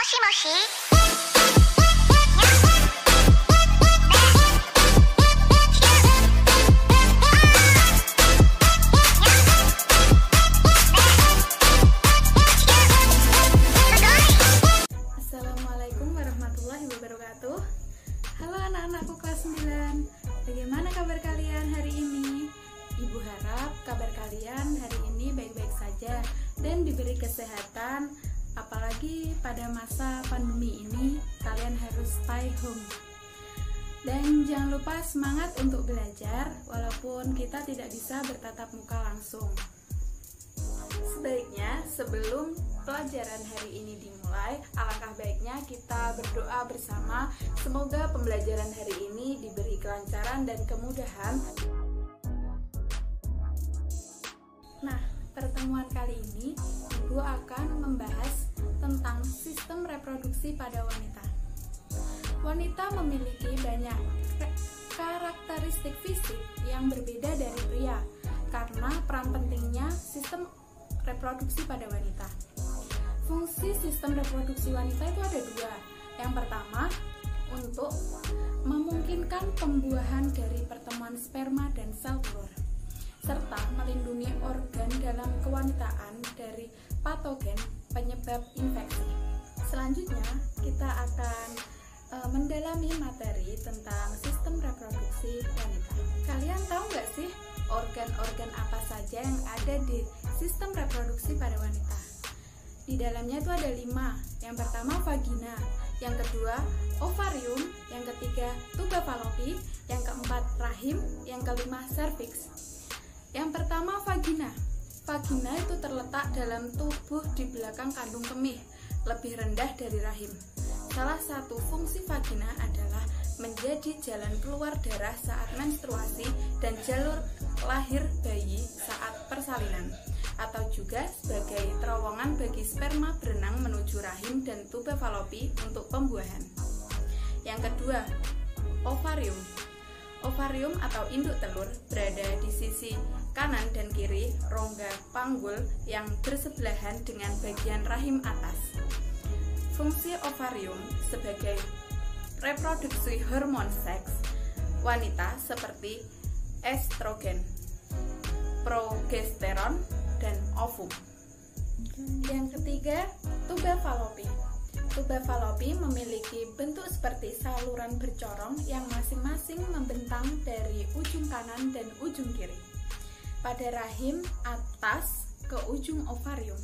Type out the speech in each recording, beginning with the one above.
しもし。Assalamualaikum warahmatullahi wabarakatuh. Halo anak-anakku kelas 9. Bagaimana kabar kalian hari ini? Ibu harap kabar kalian hari ini baik-baik saja dan diberi kesehatan. Apalagi pada masa pandemi ini kalian harus stay home. Dan jangan lupa semangat untuk belajar walaupun kita tidak bisa bertatap muka langsung. Sebaiknya sebelum pelajaran hari ini dimulai, alangkah baiknya kita berdoa bersama. Semoga pembelajaran hari ini diberi kelancaran dan kemudahan. Nah, pertemuan kali ini Ibu akan membahas tentang sistem reproduksi pada wanita. Wanita memiliki banyak karakteristik fisik yang berbeda dari pria karena peran pentingnya sistem reproduksi pada wanita. Fungsi sistem reproduksi wanita itu ada dua. Yang pertama, untuk memungkinkan pembuahan dari pertemuan sperma dan sel telur, serta melindungi organ dalam kewanitaan dari patogen penyebab infeksi. Selanjutnya, kita akan mendalami materi tentang sistem reproduksi wanita. Kalian tahu nggak sih organ-organ apa saja yang ada di sistem reproduksi pada wanita? Di dalamnya itu ada 5. Yang pertama vagina, yang kedua ovarium, yang ketiga tuba fallopi, yang keempat rahim, yang kelima serviks. Yang pertama vagina. Vagina itu terletak dalam tubuh di belakang kandung kemih, lebih rendah dari rahim. Salah satu fungsi vagina adalah menjadi jalan keluar darah saat menstruasi dan jalur lahir bayi saat persalinan, atau juga sebagai terowongan bagi sperma berenang menuju rahim dan tuba fallopi untuk pembuahan. Yang kedua, ovarium. Ovarium atau induk telur berada di sisi kanan dan kiri rongga panggul yang bersebelahan dengan bagian rahim atas. Fungsi ovarium sebagai reproduksi hormon seks wanita seperti estrogen, progesteron, dan ovum. Yang ketiga, tuba fallopi. Tuba fallopi memiliki bentuk seperti saluran bercorong yang masing-masing membentang dari ujung kanan dan ujung kiri pada rahim atas ke ujung ovarium.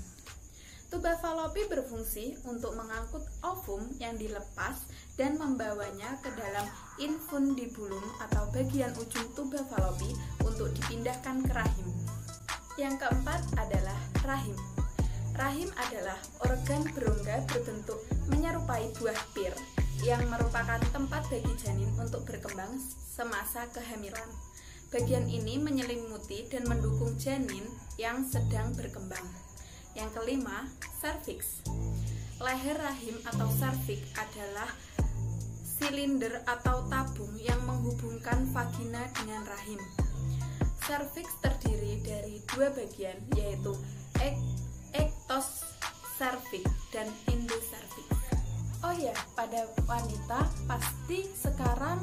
Tuba fallopi berfungsi untuk mengangkut ovum yang dilepas dan membawanya ke dalam infundibulum atau bagian ujung tuba fallopi untuk dipindahkan ke rahim. Yang keempat adalah rahim. Rahim adalah organ berongga berbentuk menyerupai buah pir yang merupakan tempat bagi janin untuk berkembang semasa kehamilan. Bagian ini menyelimuti dan mendukung janin yang sedang berkembang. Yang kelima, serviks. Leher rahim atau serviks adalah silinder atau tabung yang menghubungkan vagina dengan rahim. Serviks terdiri dari 2 bagian, yaitu ektos serviks dan endoserviks. Oh ya, pada wanita pasti sekarang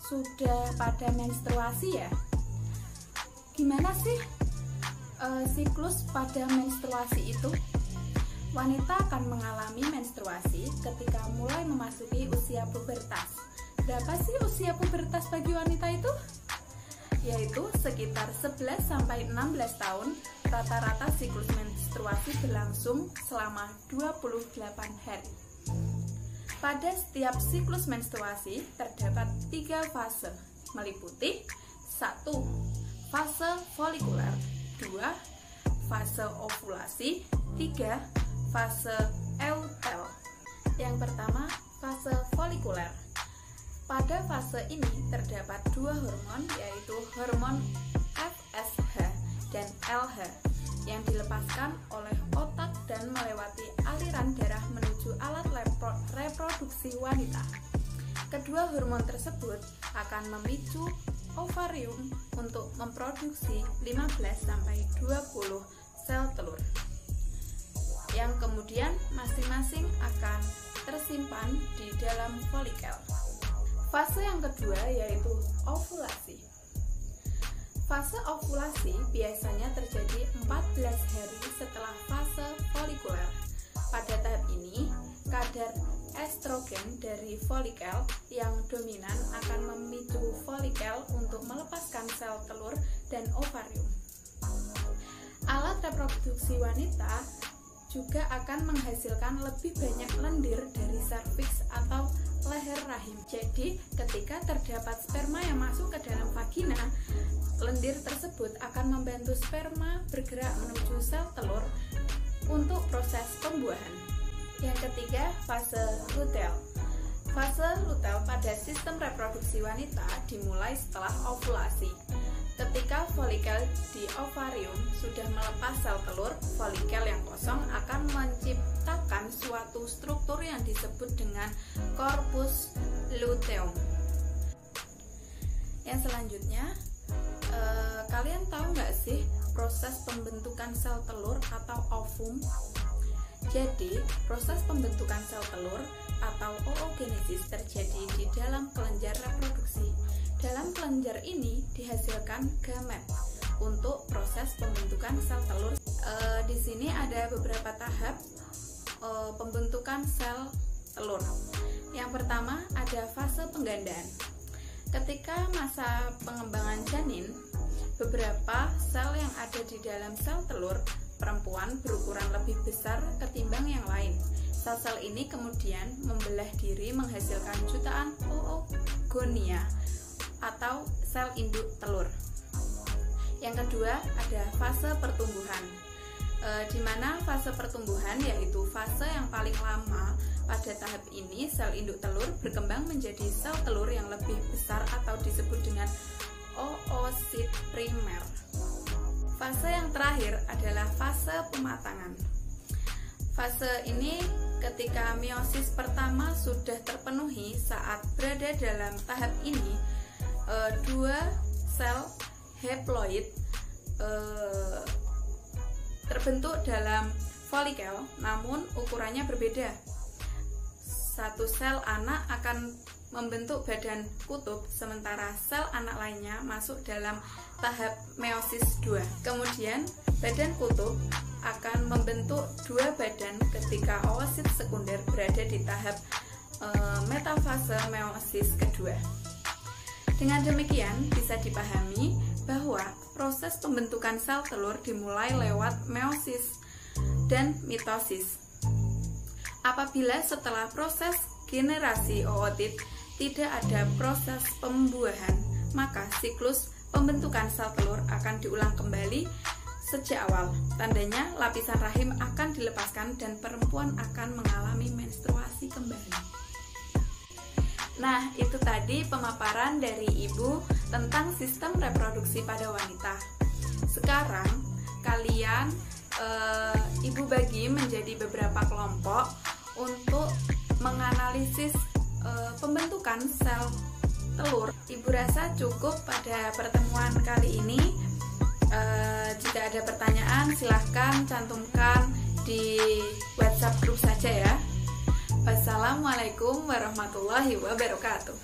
sudah pada menstruasi ya. Gimana sih siklus pada menstruasi itu? Wanita akan mengalami menstruasi ketika mulai memasuki usia pubertas. Berapa sih usia pubertas bagi wanita itu? Yaitu sekitar 11-16 tahun. Rata-rata siklus menstruasi berlangsung selama 28 hari. Pada setiap siklus menstruasi terdapat 3 fase, meliputi 1. Fase folikuler, 2. Fase ovulasi, 3. Fase eutel. Yang pertama, fase folikuler. Pada fase ini terdapat 2 hormon, yaitu hormon FSH dan LH yang dilepaskan oleh otak dan melewati aliran darah menuju alat reproduksi wanita. Kedua hormon tersebut akan memicu ovarium untuk memproduksi 15-20 sel telur. yang kemudian masing-masing akan tersimpan di dalam folikel. Fase yang kedua yaitu ovulasi. Fase ovulasi biasanya terjadi 14 hari setelah fase folikuler. Pada tahap ini, kadar estrogen dari folikel yang dominan akan memicu folikel untuk melepaskan sel telur dan ovarium. Alat reproduksi wanita juga akan menghasilkan lebih banyak lendir dari serviks atau leher rahim. Jadi, ketika terdapat sperma yang masuk ke dalam vagina, lendir tersebut akan membantu sperma bergerak menuju sel telur untuk proses pembuahan. Yang ketiga, fase luteal. Fase luteal pada sistem reproduksi wanita dimulai setelah ovulasi. Ketika folikel di ovarium sudah melepas sel telur, folikel yang kosong akan menciptakan suatu struktur yang disebut dengan corpus luteum. Yang selanjutnya, kalian tahu nggak sih proses pembentukan sel telur atau ovum? Jadi, proses pembentukan sel telur atau oogenesis terjadi di dalam kelenjar reproduksi. Dalam kelenjar ini dihasilkan gamet untuk proses pembentukan sel telur. Di sini ada beberapa tahap pembentukan sel telur. Yang pertama ada fase penggandaan. Ketika masa pengembangan janin, beberapa sel yang ada di dalam sel telur perempuan berukuran lebih besar ketimbang yang lain. Sel-sel ini kemudian membelah diri menghasilkan jutaan oogonia atau sel induk telur. Yang kedua ada fase pertumbuhan, di mana fase pertumbuhan yaitu fase yang paling lama. Pada tahap ini sel induk telur berkembang menjadi sel telur yang lebih besar atau disebut dengan oosit primer. Fase yang terakhir adalah fase pematangan. Fase ini ketika meiosis pertama sudah terpenuhi. Saat berada dalam tahap ini, dua sel haploid terbentuk dalam folikel, namun ukurannya berbeda. Satu sel anak akan membentuk badan kutub, sementara sel anak lainnya masuk dalam tahap meiosis 2. Kemudian badan kutub akan membentuk dua badan ketika oosit sekunder berada di tahap metafase meiosis kedua. Dengan demikian bisa dipahami bahwa proses pembentukan sel telur dimulai lewat meiosis dan mitosis. Apabila setelah proses generasi ootit tidak ada proses pembuahan, maka siklus pembentukan sel telur akan diulang kembali sejak awal. Tandanya lapisan rahim akan dilepaskan dan perempuan akan mengalami menstruasi kembali. Nah, itu tadi pemaparan dari Ibu tentang sistem reproduksi pada wanita. Sekarang kalian Ibu bagi menjadi beberapa kelompok untuk menganalisis pembentukan sel telur. Ibu rasa cukup pada pertemuan kali ini. Jika ada pertanyaan silahkan cantumkan di WhatsApp grup saja ya. Wassalamualaikum warahmatullahi wabarakatuh.